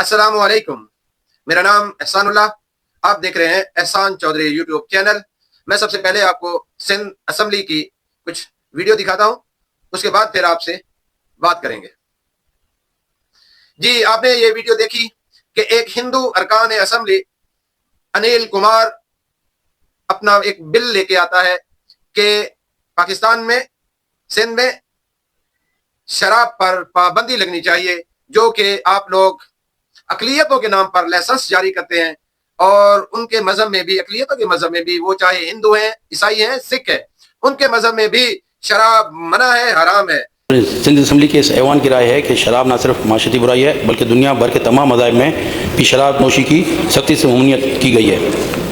السلام علیکم، میرا نام احسان اللہ، آپ دیکھ رہے ہیں احسان چودھری یوٹیوب چینل۔ میں سب سے پہلے آپ کو سندھ اسمبلی کی کچھ ویڈیو دکھاتا ہوں، اس کے بعد پھر آپ سے بات کریں گے۔ جی، آپ نے یہ ویڈیو دیکھی کہ ایک ہندو ارکان اسمبلی انل کمار اپنا ایک بل لے کے آتا ہے کہ پاکستان میں سندھ میں شراب پر پابندی لگنی چاہیے، جو کہ آپ لوگ اقلیتوں کے نام پر لائسنس جاری کرتے ہیں، اور ان کے مذہب میں بھی، اقلیتوں کے مذہب میں بھی، وہ چاہے ہندو ہیں، عیسائی ہیں، سکھ ہیں، ان کے مذہب میں بھی شراب منع ہے، حرام ہے۔ سندھ اسمبلی کے اس ایوان کی رائے ہے کہ شراب نہ صرف معاشرتی برائی ہے بلکہ دنیا بھر کے تمام مذاہب میں بھی شراب نوشی کی سختی سے ممنوعیت کی گئی ہے۔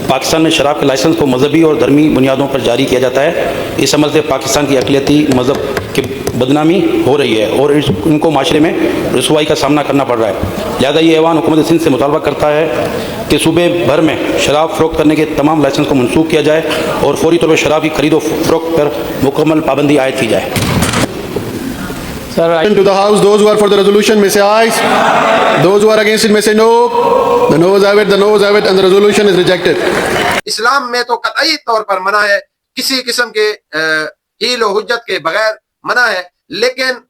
پاکستان میں شراب کے لائسنس کو مذہبی اور دھرمی بنیادوں پر جاری کیا جاتا ہے۔ اس عمل سے پاکستان کی اقلیتی مذہب کی بدنامی ہو رہی ہے اور ان کو معاشرے میں رسوائی کا سامنا کرنا پڑ رہا ہے۔ لہٰذا یہ ایوان حکومت سندھ سے مطالبہ کرتا ہے کہ صوبے بھر میں شراب فروخت کرنے کے تمام لائسنس کو منسوخ کیا جائے اور فوری طور پر شراب کی خرید و فروخت پر مکمل پابندی عائد کی جائے۔ To the House, those who are for the resolution may say aye. Those who are against it may say no. The noes have it, the noes have it, and the resolution is rejected. اسلام میں تو قطعی طور پر منع ہے، کسی قسم کے حیل و حجت کے بغیر منع ہے، لیکن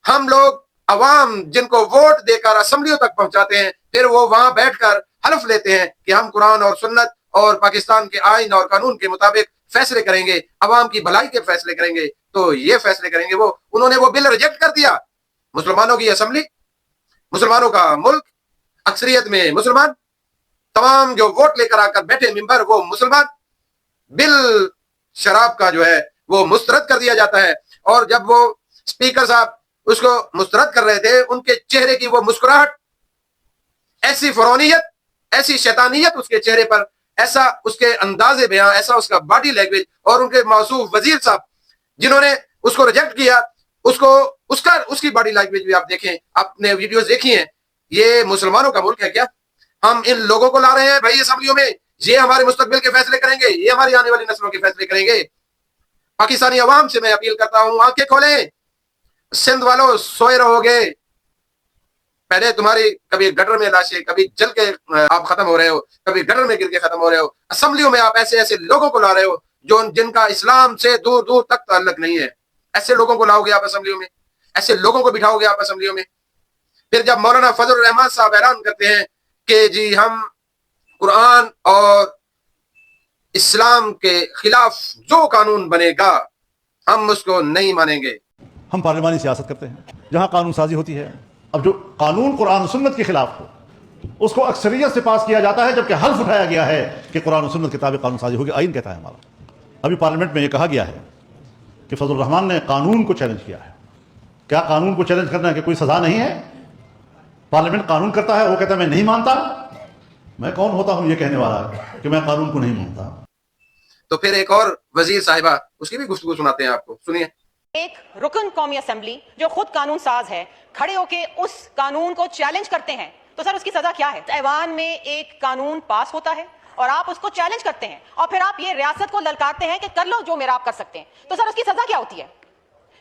ہم لوگ عوام جن کو ووٹ دے کر اسمبلیوں تک پہنچاتے ہیں، پھر وہ وہاں بیٹھ کر حلف لیتے ہیں کہ ہم قرآن اور سنت اور پاکستان کے آئین اور قانون کے مطابق فیصلے کریں گے، عوام کی بھلائی کے فیصلے کریں گے، تو یہ فیصلے کریں گے۔ انہوں نے وہ بل ریجیکٹ کر دیا۔ مسلمانوں کی اسمبلی، مسلمانوں کا ملک، اکثریت میں مسلمان، تمام جو ووٹ لے کر آ کر بیٹھے ممبر وہ مسلمان، بل شراب کا جو ہے وہ مسترد کر دیا جاتا ہے۔ اور جب وہ اسپیکر صاحب اس کو مسترد کر رہے تھے، ان کے چہرے کی وہ مسکراہٹ، ایسی فرعونیت، ایسی شیطانیت اس کے چہرے پر، ایسا اس کے انداز بیاں، ایسا اس کا باڈی لینگویج، اور ان کے موصوف وزیر صاحب جنہوں نے اس کو ریجیکٹ کیا، اس کی باڈی لینگویج بھی آپ دیکھیں، آپ نے ویڈیوز دیکھی ہیں۔ یہ مسلمانوں کا ملک ہے کیا؟ ہم ان لوگوں کو لا رہے ہیں بھائی اسمبلیوں میں، یہ ہمارے مستقبل کے فیصلے کریں گے، یہ ہماری آنے والی نسلوں کے فیصلے کریں گے۔ پاکستانی عوام سے میں اپیل کرتا ہوں، آنکھیں کھولیں، سندھ والوں سوئے رہو گے، پہلے تمہاری کبھی گٹر میں لاشیں، کبھی جل کے آپ ختم ہو رہے ہو، کبھی گٹر میں گر کے ختم ہو رہے ہو۔ اسمبلیوں میں آپ ایسے لوگوں کو لا رہے ہو جن کا اسلام سے دور دور تک تعلق نہیں ہے۔ ایسے لوگوں کو لاؤ گے آپ اسمبلیوں میں، ایسے لوگوں کو بٹھاؤ گے آپ اسمبلیوں میں۔ پھر جب مولانا فضل الرحمان صاحب اعلان کرتے ہیں کہ جی ہم قرآن اور اسلام کے خلاف جو قانون بنے گا ہم اس کو نہیں مانیں گے۔ ہم پارلیمانی سیاست کرتے ہیں جہاں قانون سازی ہوتی ہے۔ اب جو قانون قرآن و سنت کے خلاف ہو اس کو اکثریت سے پاس کیا جاتا ہے، جبکہ حلف اٹھایا گیا ہے کہ قرآن و سنت کے تابع قانون سازی ہوگی، آئین کہتا ہے ہمارا۔ ابھی پارلیمنٹ میں یہ کہا گیا ہے کہ فضل الرحمان نے قانون کو چیلنج کیا ہے۔ کیا قانون کو چیلنج کرنا کہ کوئی سزا نہیں ہے؟ پارلیمنٹ قانون کرتا ہے، وہ کہتا ہے میں نہیں مانتا۔ میں کون ہوتا ہوں یہ کہنے والا کہ میں قانون کو نہیں مانتا؟ تو پھر ایک اور وزیر صاحبہ، اس کی بھی گفتگو سناتے ہیں آپ کو، سنیے۔ ایک رکن قومی اسمبلی جو خود قانون ساز ہے کھڑے ہو کے اس قانون کو چیلنج کرتے ہیں، تو سر اس کی سزا کیا ہے؟ ایوان میں ایک قانون پاس ہوتا ہے اور آپ اس کو چیلنج کرتے ہیں، اور پھر آپ یہ ریاست کو للکارتے ہیں کہ کر لو جو میرا آپ کر سکتے ہیں، تو سر اس کی سزا کیا ہوتی ہے؟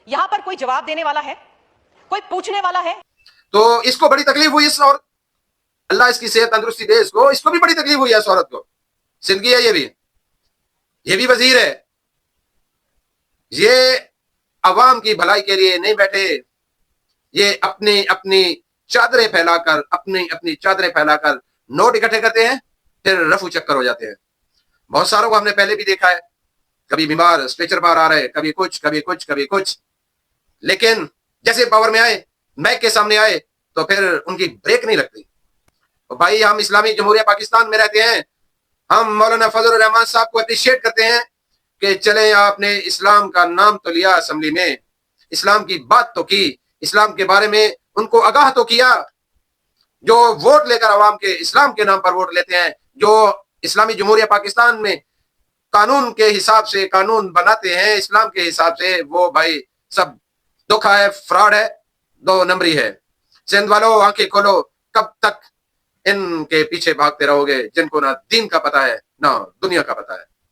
یہاں پر کوئی جواب دینے والا ہے؟ کوئی پوچھنے والا ہے؟ تو اس کو بڑی تکلیف ہوئی، اس عورت، اللہ اس کی صحت تندرستی دے، اس کو بھی بڑی تکلیف ہوئی ہے، اس عورت کو۔ سندھ کی ہے، یہ بھی وزیر ہے، یہ عوام کی بھلائی کے لیے نہیں بیٹھے، یہ اپنی چادریں پھیلا کر، اپنی چادریں پھیلا کر نوٹ اکٹھے کرتے ہیں، پھر رفو چکر ہو جاتے ہیں۔ بہت ساروں کو ہم نے پہلے بھی دیکھا ہے، کبھی بیمار اسٹریچر پر آ رہے، کبھی کچھ، لیکن جیسے پاور میں آئے، میک کے سامنے آئے، تو پھر ان کی بریک نہیں لگتی۔ بھائی ہم اسلامی جمہوریہ پاکستان میں رہتے ہیں، ہم مولانا فضل الرحمان صاحب کو اپریشیٹ کرتے ہیں کہ چلیں آپ نے اسلام کا نام تو لیا اسمبلی میں، اسلام کی بات تو کی، اسلام کے بارے میں ان کو آگاہ تو کیا۔ جو ووٹ لے کر عوام کے اسلام کے نام پر ووٹ لیتے ہیں، جو اسلامی جمہوریہ پاکستان میں قانون کے حساب سے قانون بناتے ہیں، اسلام کے حساب سے، وہ بھائی سب دھوکا ہے، فراڈ ہے، دو نمبری ہے۔ سندھ والوں آنکھیں کھولو، کب تک ان کے پیچھے بھاگتے رہو گے جن کو نہ دین کا پتہ ہے نہ دنیا کا پتہ ہے۔